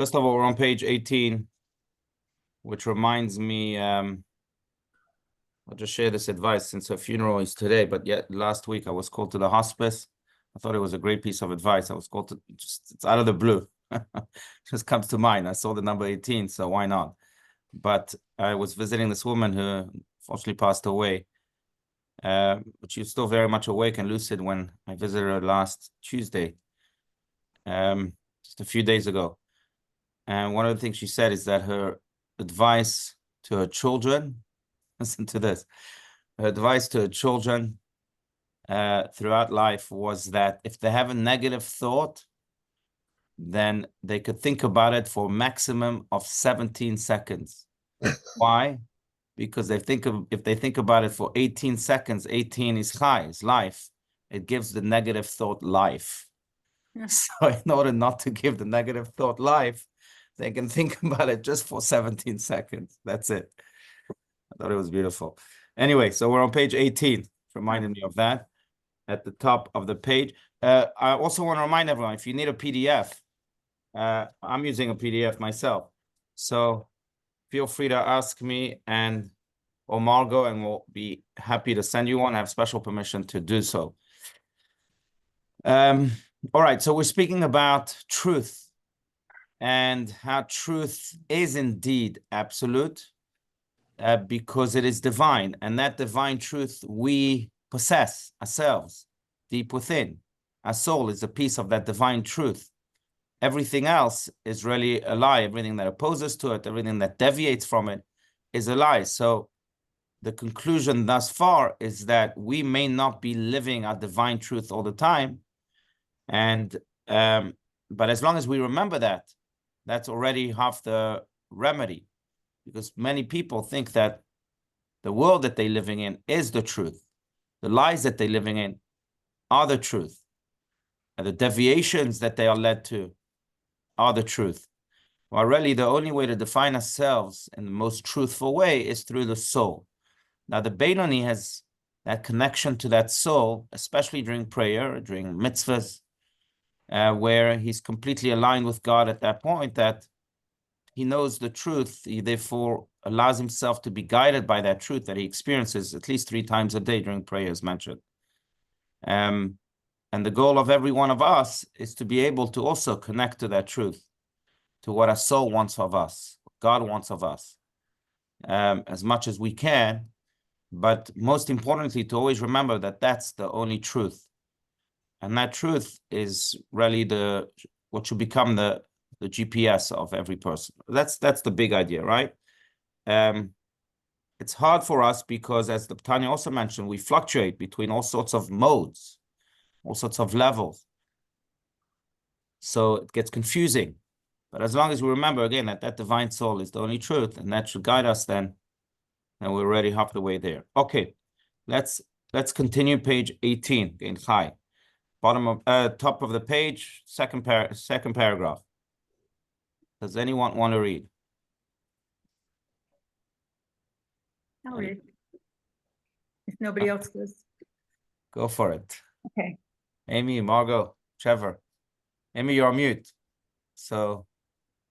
First of all, we're on page 18, which reminds me, I'll just share this advice since her funeral is today, but yet last week I was called to the hospice. I thought it was a great piece of advice. I was called to, it's out of the blue. Just comes to mind. I saw the number 18, so why not? But I was visiting this woman who unfortunately passed away. But she was still very much awake and lucid when I visited her last Tuesday, just a few days ago. And one of the things she said is that her advice to her children, listen to this, her advice to her children throughout life was that if they have a negative thought, then they could think about it for a maximum of 17 seconds. Why? Because if they think about it for 18 seconds, 18 is high, is life. It gives the negative thought life. So in order not to give the negative thought life, they can think about it just for 17 seconds. That's it. I thought it was beautiful. Anyway, so we're on page 18. Reminded me of that at the top of the page. I also want to remind everyone, if you need a PDF, I'm using a PDF myself. So feel free to ask me or Margot, and we'll be happy to send you one. I have special permission to do so. All right, so we're speaking about truth and how truth is indeed absolute because it is divine. And that divine truth we possess ourselves deep within. Our soul is a piece of that divine truth. Everything else is really a lie. Everything that opposes to it, everything that deviates from it is a lie. So the conclusion thus far is that we may not be living our divine truth all the time. And but as long as we remember that, that's already half the remedy. Because many people think that the world that they're living in is the truth. The lies that they're living in are the truth. And the deviations that they are led to are the truth. Well, really, the only way to define ourselves in the most truthful way is through the soul. Now, the Beinoni has that connection to that soul, especially during prayer, during mitzvahs, where he's completely aligned with God at that point, that he knows the truth. He therefore allows himself to be guided by that truth that he experiences at least 3 times a day during prayer, as mentioned. And the goal of every one of us is to be able to also connect to that truth, to what our soul wants of us, what God wants of us, as much as we can. But most importantly, to always remember that that's the only truth. And that truth is really what should become the GPS of every person. That's the big idea, right? It's hard for us because, as the Tanya also mentioned, we fluctuate between all sorts of modes, all sorts of levels. So it gets confusing. But as long as we remember, again, that divine soul is the only truth, and that should guide us, then we're already half the way there. Okay, let's continue page 18, again, high. Top of the page, second paragraph. Does anyone want to read? I'll read. If nobody else does. Go for it. Okay. Amy, Margot, Trevor. Amy, you're on mute. So,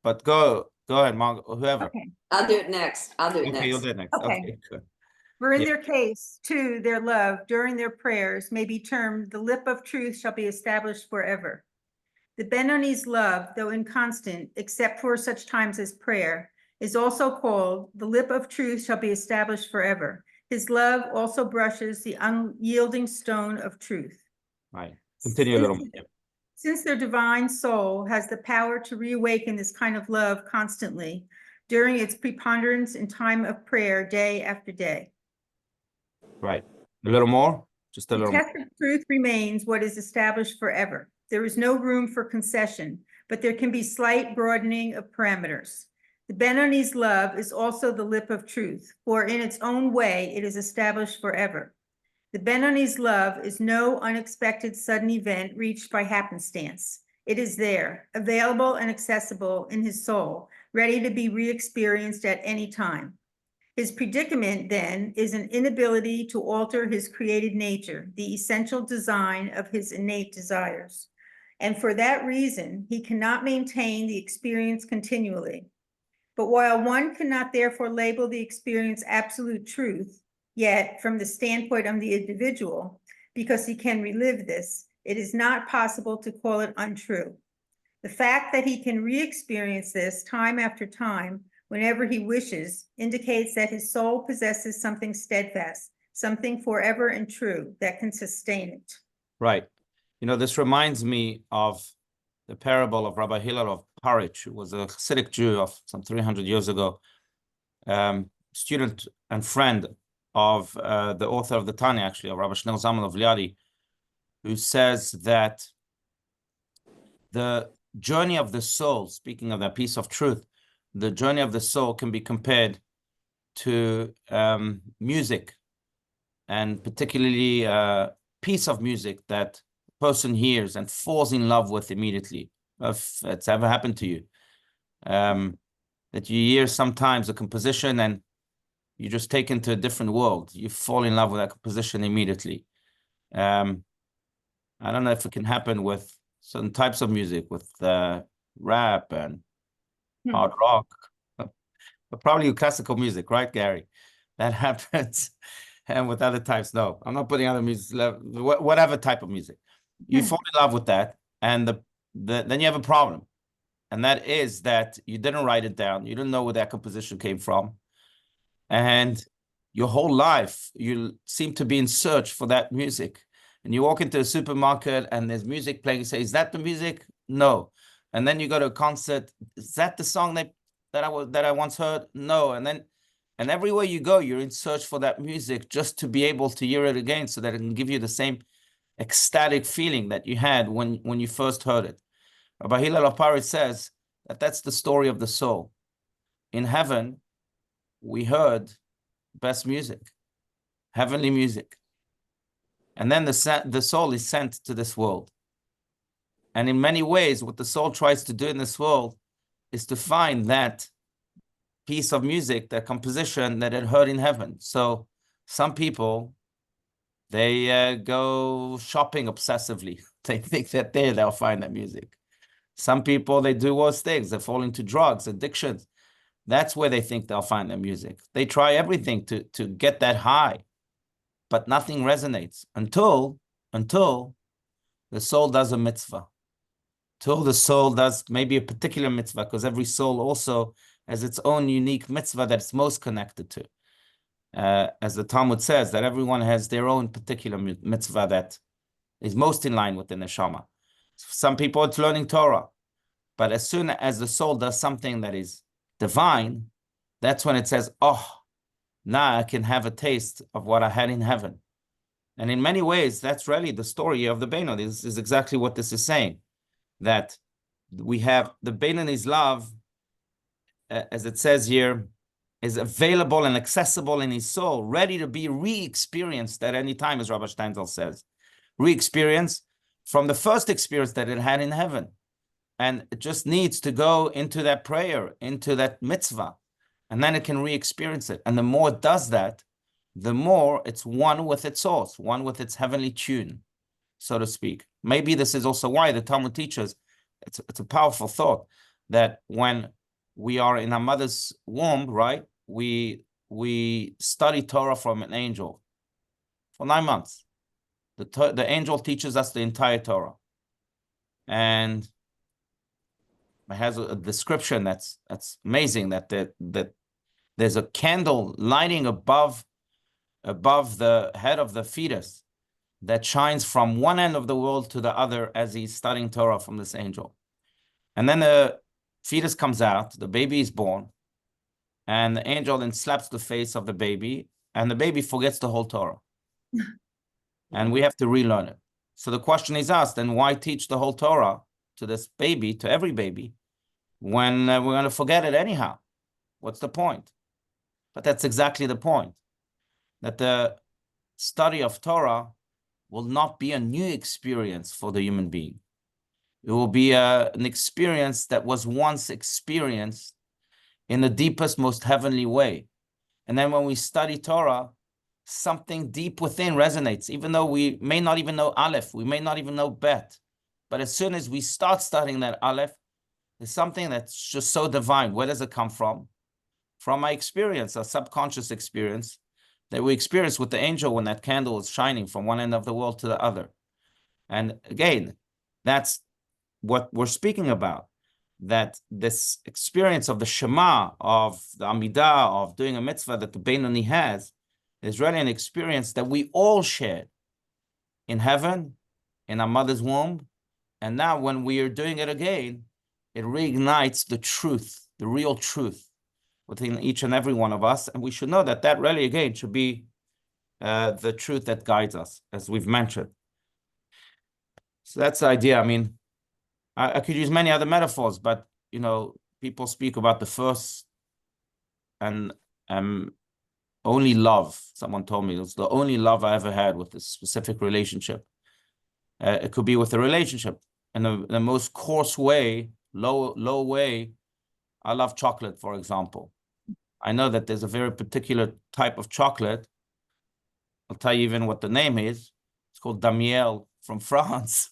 but go ahead, Margot, whoever. Okay. I'll do it next. Okay, you'll do it next. Okay. Good. For in Yeah. their case, too, their love during their prayers may be termed the lip of truth shall be established forever. The Benoni's love, though inconstant, except for such times as prayer, is also called the lip of truth shall be established forever. His love also brushes the unyielding stone of truth. Right. Continue a little bit. Since their divine soul has the power to reawaken this kind of love constantly during its preponderance in time of prayer, day after day. Right. A little more? Just a little more. The test of truth remains what is established forever. There is no room for concession, but there can be slight broadening of parameters. The Benoni's love is also the lip of truth, for in its own way it is established forever. The Benoni's love is no unexpected sudden event reached by happenstance. It is there, available and accessible in his soul, ready to be re-experienced at any time. His predicament, then, is an inability to alter his created nature, the essential design of his innate desires. and for that reason, he cannot maintain the experience continually. But while one cannot therefore label the experience absolute truth, yet from the standpoint of the individual, because he can relive this, it is not possible to call it untrue. The fact that he can re-experience this time after time, whenever he wishes, indicates that his soul possesses something steadfast, something forever and true that can sustain it. Right. You know, this reminds me of the parable of Rabbi Hillel of Parich, who was a Hasidic Jew of some 300 years ago, student and friend of the author of the Tanya, actually, of Rabbi Shneur Zalman of Liadi, who says that the journey of the soul, speaking of that piece of truth, the journey of the soul can be compared to music, and particularly a piece of music that a person hears and falls in love with immediately. If it's ever happened to you, that you hear sometimes a composition and you just take into a different world. You fall in love with that composition immediately. I don't know if it can happen with certain types of music, with rap and hard rock, but probably with classical music, right, Gary? That happens. And with other types, no. I'm not putting other music, whatever type of music. You fall in love with that, and then you have a problem. And that is that you didn't write it down. You didn't know where that composition came from. And your whole life, you seem to be in search for that music. And you walk into a supermarket and there's music playing. You say, is that the music? No. And then you go to a concert. Is that the song that I once heard? No. And everywhere you go, you're in search for that music just to be able to hear it again, so that it can give you the same ecstatic feeling that you had when you first heard it. Rabbi Hillel of Paris says that that's the story of the soul. In heaven, we heard best music, heavenly music. And then the soul is sent to this world. And in many ways, what the soul tries to do in this world is to find that piece of music, that composition that it heard in heaven. So some people, they go shopping obsessively. They think that they'll find that music. Some people, they do worse things. They fall into drugs, addictions. That's where they think they'll find their music. They try everything to get that high, but nothing resonates until the soul does a mitzvah. Till the soul does maybe a particular mitzvah, because every soul also has its own unique mitzvah that it's most connected to. As the Talmud says, that everyone has their own particular mitzvah that is most in line with the neshama. Some people, it's learning Torah. But as soon as the soul does something that is divine, that's when it says, oh, now I can have a taste of what I had in heaven. And in many ways, that's really the story of the Beinoni. This is exactly what this is saying, that we have the Beinoni's love, as it says here, is available and accessible in his soul, ready to be re-experienced at any time, as Rabbi Steinzel says. Re-experienced from the first experience that it had in heaven. And it just needs to go into that prayer, into that mitzvah, and then it can re-experience it. And the more it does that, the more it's one with its source, one with its heavenly tune, so to speak. Maybe this is also why the Talmud teaches, it's a powerful thought, that when we are in our mother's womb, right, we study Torah from an angel for 9 months. The angel teaches us the entire Torah. And it has a description that's amazing, that there's a candle lighting above the head of the fetus that shines from one end of the world to the other as he's studying Torah from this angel. And then the fetus comes out, the baby is born, and the angel then slaps the face of the baby, and the baby forgets the whole Torah. And we have to relearn it. So the question is asked, then why teach the whole Torah to this baby, to every baby, when we're going to forget it anyhow? What's the point? But that's exactly the point, that the study of Torah will not be a new experience for the human being. It will be an experience that was once experienced in the deepest, most heavenly way. And then when we study Torah, something deep within resonates, even though we may not even know Aleph, we may not even know Bet, But as soon as we start studying that Aleph, there's something that's just so divine. Where does it come from? From my experience, a subconscious experience that we experience with the angel when that candle is shining from one end of the world to the other. And again, that's what we're speaking about, that this experience of the Shema, of the Amidah, of doing a mitzvah that the Beinoni has, is really an experience that we all shared in heaven, in our mother's womb. And now when we are doing it again, it reignites the truth, the real truth within each and every one of us. And we should know that that really, again, should be the truth that guides us, as we've mentioned. So that's the idea. I mean, I could use many other metaphors, but, you know, people speak about the first and only love. Someone told me it was the only love I ever had with a specific relationship. It could be with a relationship in the most coarse way, low way. I love chocolate, for example. I know that there's a very particular type of chocolate. I'll tell you even what the name is. It's called Damiel from France.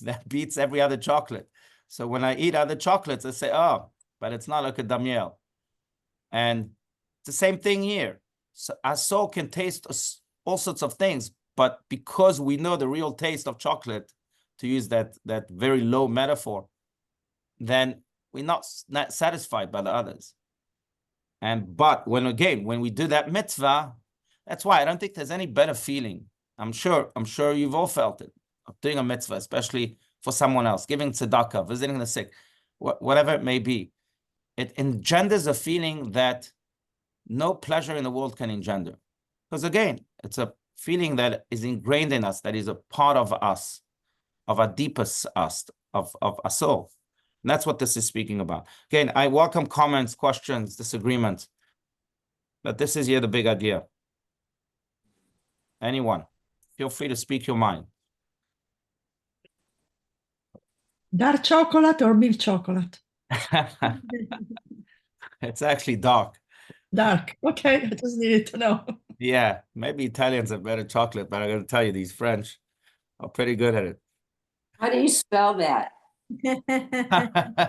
That beats every other chocolate. So when I eat other chocolates, I say, oh, but it's not like a Damiel. And it's the same thing here. So our soul can taste all sorts of things, but because we know the real taste of chocolate, to use that very low metaphor, then we're not satisfied by the others. But when we do that mitzvah, that's why I don't think there's any better feeling. I'm sure you've all felt it, of doing a mitzvah, especially for someone else, giving tzedakah, visiting the sick, whatever it may be. It engenders a feeling that no pleasure in the world can engender. Because again, it's a feeling that is ingrained in us, that is a part of us, of our deepest us, of our soul. And that's what this is speaking about. Again, I welcome comments, questions, disagreements. But this is here the big idea. Anyone, feel free to speak your mind. Dark chocolate or milk chocolate? It's actually dark. Dark. Okay, I just needed to know. Yeah, maybe Italians have better chocolate, but I'm going to tell you, these French are pretty good at it. How do you spell that?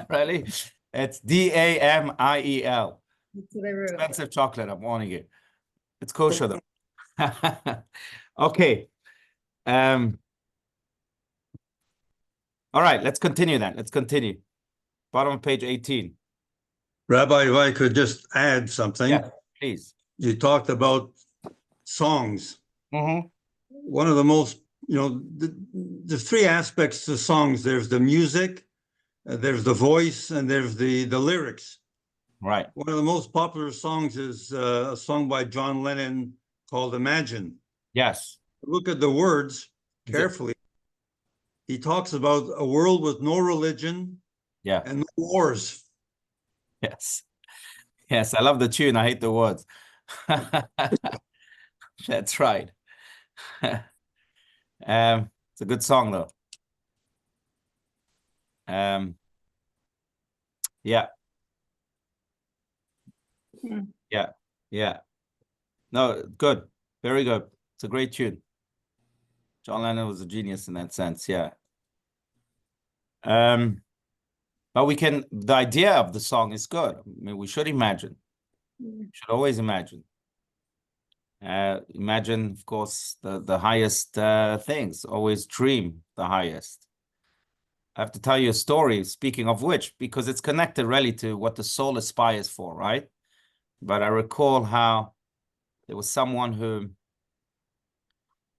Really? It's D-A-M-I-E-L. That's what I wrote. Expensive chocolate, I'm warning you. It's kosher though. Okay. All right, let's continue then. Let's continue. Bottom of page 18. Rabbi, if I could just add something. Yeah, please. You talked about songs. Mm-hmm. One of the most, the three aspects to songs, there's the music, there's the voice, and there's the lyrics. Right. One of the most popular songs is a song by John Lennon called Imagine. Yes. Look at the words carefully. He talks about a world with no religion, yeah, and no wars. Yes. Yes, I love the tune. I hate the words. That's right. It's a good song though. Yeah. Yeah. No, good. Very good. It's a great tune. John Lennon was a genius in that sense, yeah. But the idea of the song is good. I mean, we should imagine. We should always imagine. Imagine, of course, the highest things. Always dream the highest. I have to tell you a story, speaking of which, because it's connected really to what the soul aspires for, right? But I recall how there was someone who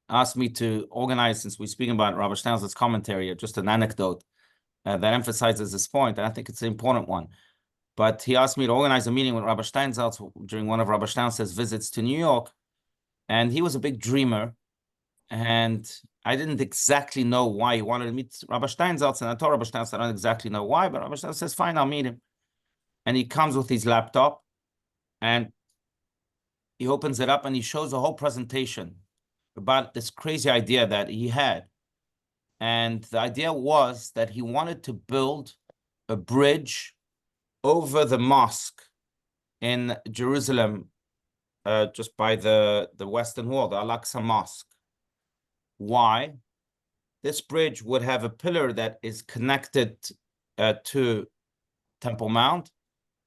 asked me to organize, since we're speaking about Rabbi Steinsaltz's commentary, just an anecdote that emphasizes this point, and I think it's an important one. But he asked me to organize a meeting with Rabbi Steinsaltz during one of Rabbi Steinsaltz's visits to New York, and he was a big dreamer, and I didn't exactly know why he wanted to meet Rabbi Steinsaltz, and I told Rabbi Steinsaltz I don't exactly know why, but Rabbi Steinsaltz says, fine, I'll meet him. And he comes with his laptop, and he opens it up, and he shows a whole presentation about this crazy idea that he had. And the idea was that he wanted to build a bridge over the mosque in Jerusalem, just by the Western Wall, the Al-Aqsa Mosque. Why? this bridge would have a pillar that is connected to Temple Mount.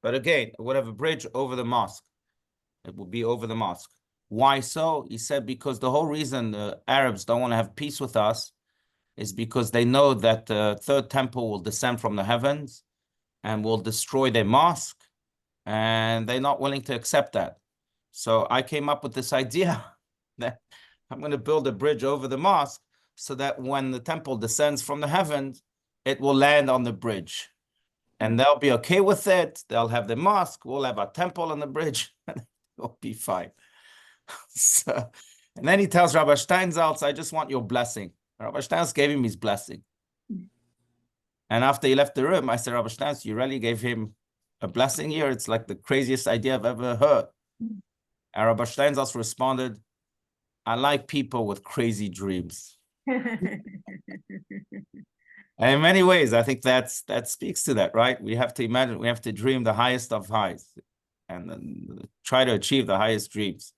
But again, it would have a bridge over the mosque. It would be over the mosque. Why so? He said, because the whole reason the Arabs don't want to have peace with us is because they know that the third temple will descend from the heavens and will destroy their mosque, and they're not willing to accept that. So I came up with this idea that I'm going to build a bridge over the mosque so that when the temple descends from the heavens, it will land on the bridge. And they'll be okay with it. They'll have the mosque. We'll have our temple on the bridge. It'll be fine. So, and then he tells Rabbi Steinsaltz, I just want your blessing. Rabbi Steinsaltz gave him his blessing. And after he left the room, I said, Rabbi Steinsaltz, you really gave him a blessing here? It's like the craziest idea I've ever heard. And Rabbi Steinsaltz responded, I like people with crazy dreams. And in many ways, I think that speaks to that, right? We have to imagine, we have to dream the highest of highs and then try to achieve the highest dreams.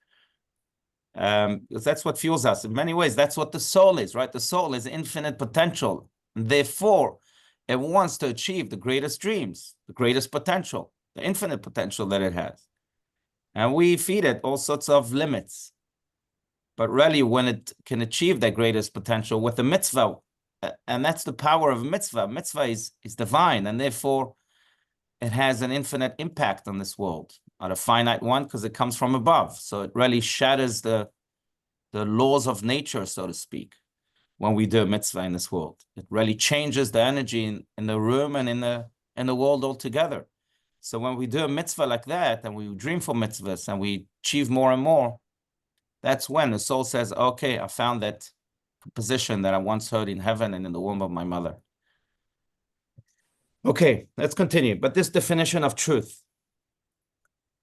Because that's what fuels us. In many ways, that's what the soul is, right? The soul is infinite potential. And therefore, it wants to achieve the greatest dreams, the greatest potential, the infinite potential that it has. And we feed it all sorts of limits. But really, when it can achieve that greatest potential with a mitzvah, and that's the power of a mitzvah. Mitzvah is divine, and therefore it has an infinite impact on this world, not a finite one, because it comes from above. So it really shatters the laws of nature, so to speak, when we do a mitzvah in this world. It really changes the energy in the room and in the world altogether. So when we do a mitzvah like that, and we dream for mitzvahs, and we achieve more and more, that's when the soul says, okay, I found that position that I once heard in heaven and in the womb of my mother. Okay, let's continue. But this definition of truth.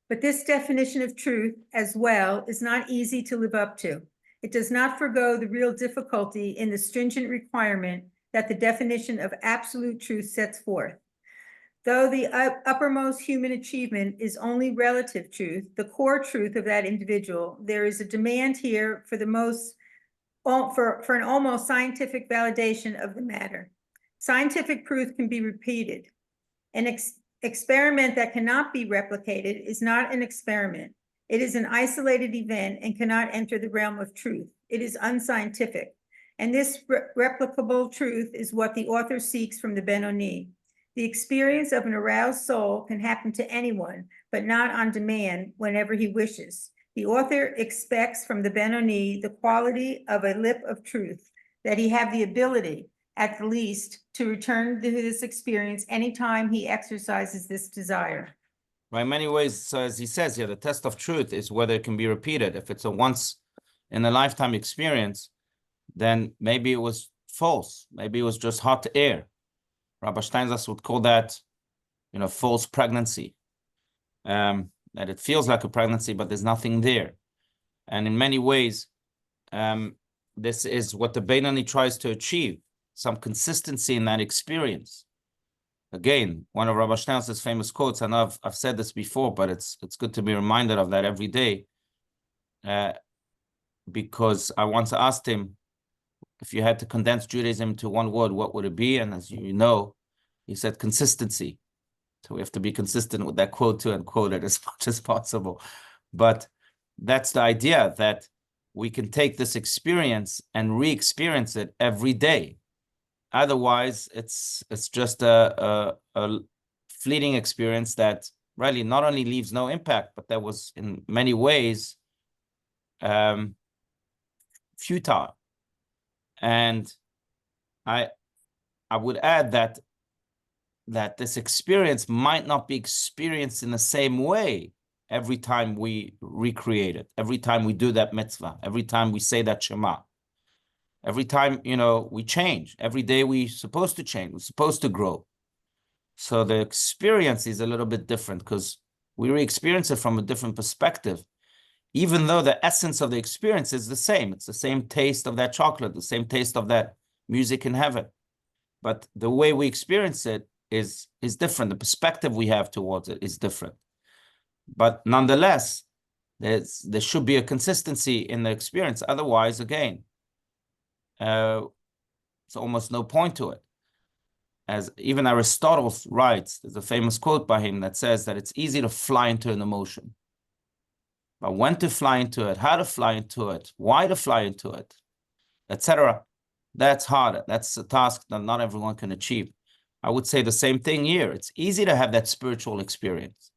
But this definition of truth as well is not easy to live up to. It does not forgo the real difficulty in the stringent requirement that the definition of absolute truth sets forth. Though the uppermost human achievement is only relative truth, the core truth of that individual, there is a demand here for an almost scientific validation of the matter. Scientific proof can be repeated. An experiment that cannot be replicated is not an experiment. It is an isolated event and cannot enter the realm of truth. It is unscientific. And this replicable truth is what the author seeks from the Benoni. The experience of an aroused soul can happen to anyone, but not on demand whenever he wishes. The author expects from the Benoni the quality of a lip of truth, that he have the ability, at the least, to return to this experience anytime he exercises this desire. Right, in many ways, so as he says here, the test of truth is whether it can be repeated. If it's a once in a lifetime experience, then maybe it was false. Maybe it was just hot air. Rabbi Steinsaltz would call that, false pregnancy. That it feels like a pregnancy, but there's nothing there. And in many ways, this is what the Benoni tries to achieve, some consistency in that experience. Again, one of Rabbi Steinsaltz's famous quotes, and I've said this before, but it's good to be reminded of that every day, because I once asked him, if you had to condense Judaism to one word, what would it be? And as you know, he said consistency. So we have to be consistent with that quote too and quote it as much as possible. But that's the idea, that we can take this experience and re-experience it every day. Otherwise, it's just a fleeting experience that really not only leaves no impact, but that was in many ways futile. And I would add that this experience might not be experienced in the same way every time we recreate it, every time we do that mitzvah, every time we say that Shema, every time, we change. Every day we're supposed to change, we're supposed to grow. So the experience is a little bit different because we re-experience it from a different perspective, even though the essence of the experience is the same. It's the same taste of that chocolate, the same taste of that music in heaven. But the way we experience it is different. The perspective we have towards it is different. But nonetheless, there should be a consistency in the experience. Otherwise, again, It's almost no point to it. As even Aristotle writes, there's a famous quote by him that says that it's easy to fly into an emotion. But when to fly into it, how to fly into it, why to fly into it, etc., that's harder. That's a task that not everyone can achieve. I would say the same thing here. It's easy to have that spiritual experience.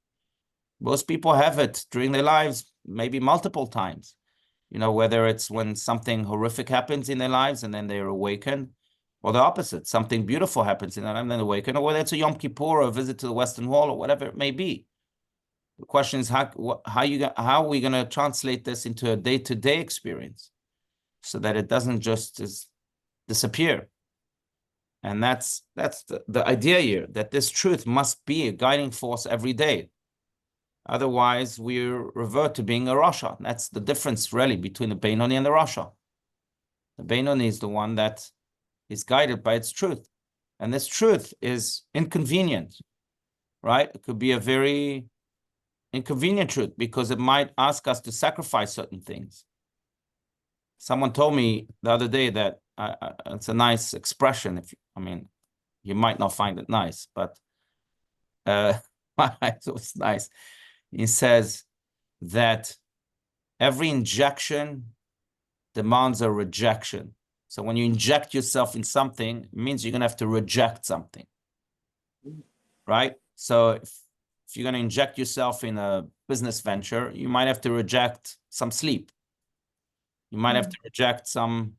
Most people have it during their lives, maybe multiple times. You know, whether it's when something horrific happens in their lives and then they're awakened, or the opposite, something beautiful happens in their life and then they awaken, or whether it's a Yom Kippur or a visit to the Western Wall or whatever it may be. The question is, how are we going to translate this into a day-to-day experience so that it doesn't just disappear? And that's the idea here, that this truth must be a guiding force every day. Otherwise, we revert to being a Rasha. That's the difference, really, between the Beinoni and the Rasha. The Beinoni is the one that is guided by its truth. And this truth is inconvenient, right? It could be a very inconvenient truth because it might ask us to sacrifice certain things. Someone told me the other day that it's a nice expression. You might not find it nice, but it was nice. He says that every injection demands a rejection. So when you inject yourself in something, it means you're going to have to reject something, right? So if you're going to inject yourself in a business venture, you might have to reject some sleep. You might have to reject some,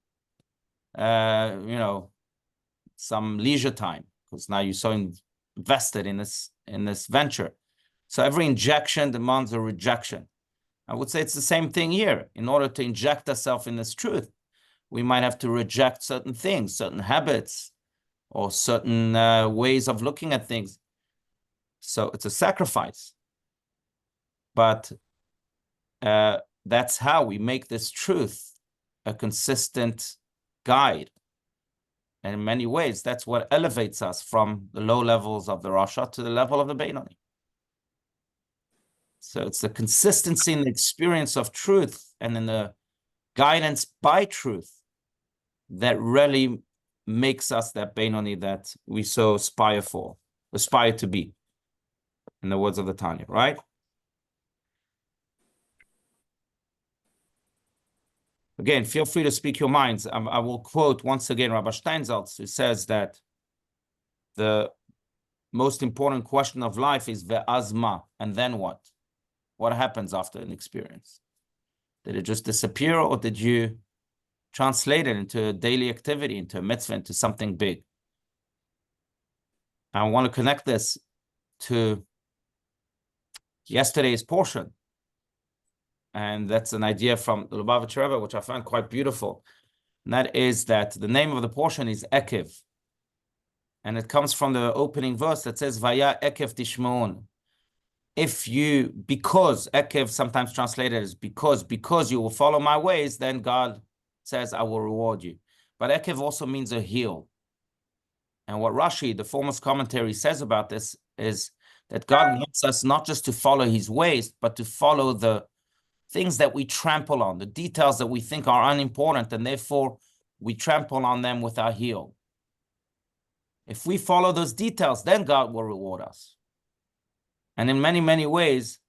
some leisure time, because now you're so invested in this venture. So every injection demands a rejection. I would say it's the same thing here. In order to inject ourselves in this truth, we might have to reject certain things, certain habits, or certain ways of looking at things. So it's a sacrifice. But that's how we make this truth a consistent guide. And in many ways, that's what elevates us from the low levels of the Rasha to the level of the Beinoni. So it's the consistency in the experience of truth and in the guidance by truth that really makes us that Beinoni that we so aspire to be, in the words of the Tanya, right? Again, feel free to speak your minds. I will quote once again Rabbi Steinsaltz, who says that the most important question of life is ve'azma, and then what? What happens after an experience? Did it just disappear, or did you translate it into a daily activity, into a mitzvah, into something big? I want to connect this to yesterday's portion. And that's an idea from the Lubavitcher Rebbe, which I found quite beautiful. And that is that the name of the portion is Ekev. And it comes from the opening verse that says, Vaya Ekev Tishmoon. Because Ekev sometimes translated as because you will follow my ways, then God says, I will reward you. But Ekev also means a heel. And what Rashi, the foremost commentary, says about this is that God wants us not just to follow his ways, but to follow the things that we trample on, the details that we think are unimportant, and therefore we trample on them with our heel. If we follow those details, then God will reward us. And in many, many ways,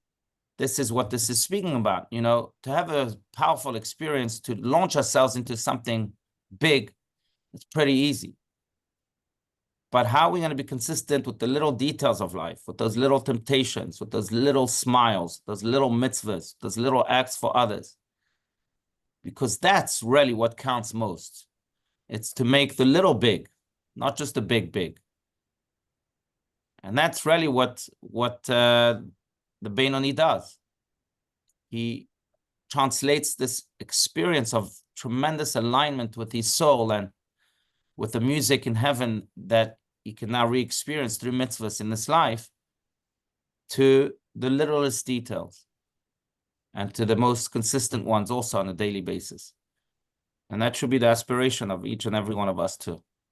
this is what this is speaking about. You know, to have a powerful experience, to launch ourselves into something big, it's pretty easy. But how are we going to be consistent with the little details of life, with those little temptations, with those little smiles, those little mitzvahs, those little acts for others? Because that's really what counts most. It's to make the little big, not just the big, big. And that's really what the Beinoni does. He translates this experience of tremendous alignment with his soul and with the music in heaven that he can now re-experience through mitzvahs in this life, to the littlest details and to the most consistent ones also on a daily basis. And that should be the aspiration of each and every one of us too.